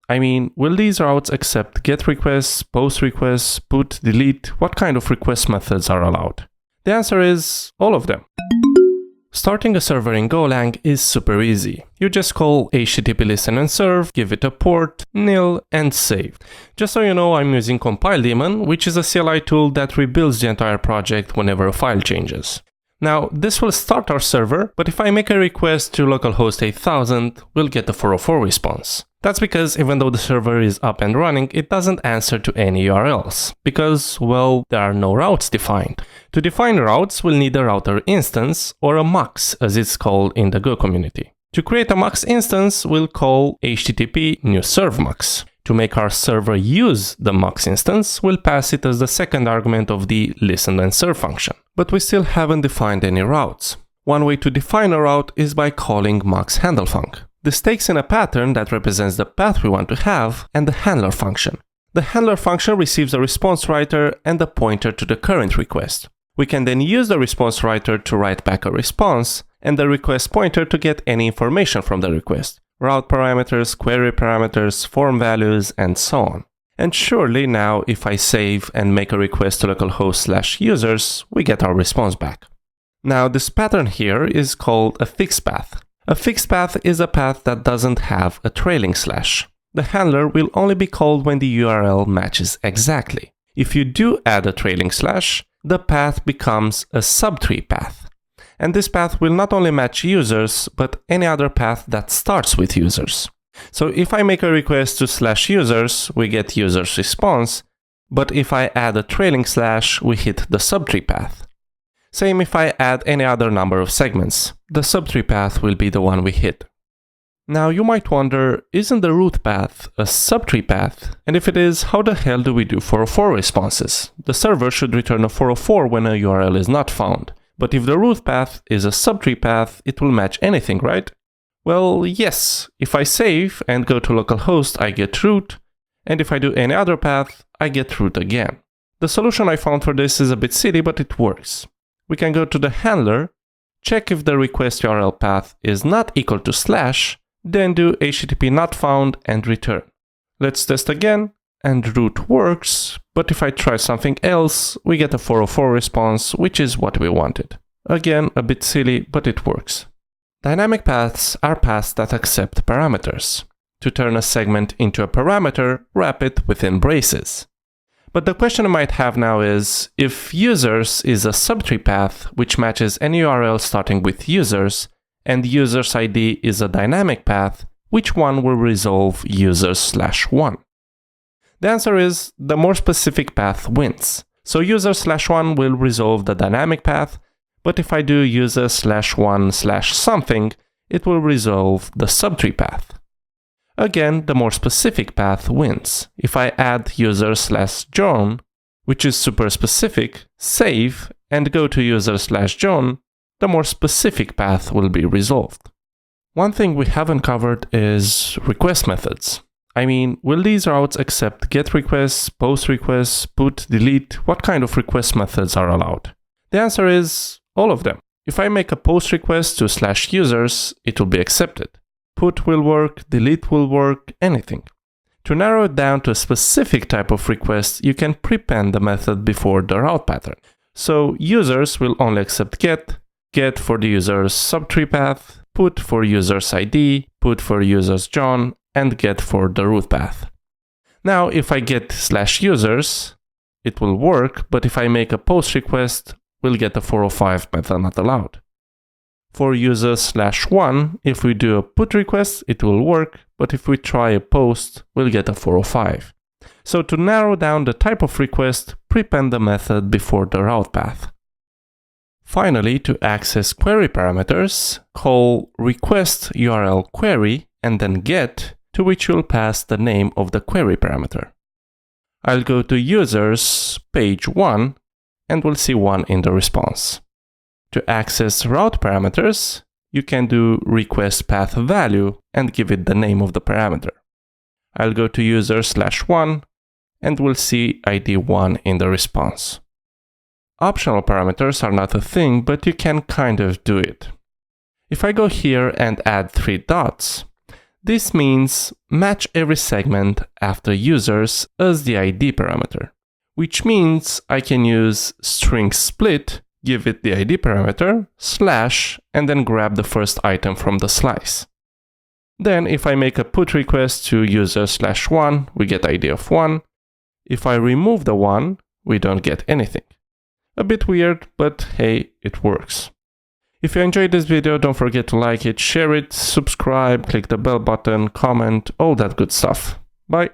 I mean, will these routes accept GET requests, POST requests, PUT, delete? What kind of request methods are allowed? The answer is all of them. Starting a server in Golang is super easy. You just call http listen and serve, give it a port, nil, and save. Just so you know, I'm using CompileDaemon, which is a CLI tool that rebuilds the entire project whenever a file changes. Now, this will start our server, but if I make a request to localhost 8000, we'll get a 404 response. That's because even though the server is up and running, it doesn't answer to any URLs, because, well, there are no routes defined. To define routes, we'll need a router instance, or a MUX as it's called in the Go community. To create a MUX instance, we'll call http new serve MUX. To make our server use the MUX instance, we'll pass it as the second argument of the listen and serve function. But we still haven't defined any routes. One way to define a route is by calling MUX handlefunc. This takes in a pattern that represents the path we want to have and the handler function. The handler function receives a response writer and a pointer to the current request. We can then use the response writer to write back a response and the request pointer to get any information from the request. Route parameters, query parameters, form values, and so on. And surely now if I save and make a request to localhost/users, we get our response back. Now this pattern here is called a fixed path. A fixed path is a path that doesn't have a trailing slash. The handler will only be called when the URL matches exactly. If you do add a trailing slash, the path becomes a subtree path. And this path will not only match users, but any other path that starts with users. So if I make a request to /users, we get users response, but if I add a trailing slash, we hit the subtree path. Same if I add any other number of segments. The subtree path will be the one we hit. Now you might wonder, isn't the root path a subtree path? And if it is, how the hell do we do 404 responses? The server should return a 404 when a URL is not found. But if the root path is a subtree path, it will match anything, right? Well, yes. If I save and go to localhost, I get root. And if I do any other path, I get root again. The solution I found for this is a bit silly, but it works. We can go to the handler, check if the request URL path is not equal to slash, then do http not found and return. Let's test again, and root works, but if I try something else, we get a 404 response, which is what we wanted. Again, a bit silly, but it works. Dynamic paths are paths that accept parameters. To turn a segment into a parameter, wrap it within braces. But the question I might have now is, if users is a subtree path which matches any URL starting with users, and users ID is a dynamic path, which one will resolve users/1? The answer is, the more specific path wins. So users/1 will resolve the dynamic path, but if I do users/1/something, it will resolve the subtree path. Again, the more specific path wins. If I add user/John, which is super specific, save, and go to user/John, the more specific path will be resolved. One thing we haven't covered is request methods. I mean, will these routes accept GET requests, POST requests, PUT, delete? What kind of request methods are allowed? The answer is all of them. If I make a POST request to /users, it will be accepted. PUT will work, delete will work, anything. To narrow it down to a specific type of request, you can prepend the method before the route pattern. So users will only accept get for the user's subtree path, PUT for user's ID, PUT for user's John, and get for the root path. Now, if I get /users, it will work, but if I make a POST request, we'll get a 405 method not allowed. For users/1, if we do a PUT request, it will work, but if we try a POST, we'll get a 405. So to narrow down the type of request, prepend the method before the route path. Finally, to access query parameters, call request URL query and then get, to which you'll pass the name of the query parameter. I'll go to users page 1 and we'll see 1 in the response. To access route parameters, you can do request path value and give it the name of the parameter. I'll go to user/1 and we'll see ID 1 in the response. Optional parameters are not a thing, but you can kind of do it. If I go here and add 3 dots, This means match every segment after users as the ID parameter, which means I can use string split, give it the ID parameter, slash, and then grab the first item from the slice. Then if I make a put request to user/1, we get ID of 1. If I remove the 1, we don't get anything. A bit weird, but hey, it works. If you enjoyed this video, don't forget to like it, share it, subscribe, click the bell button, comment, all that good stuff. Bye!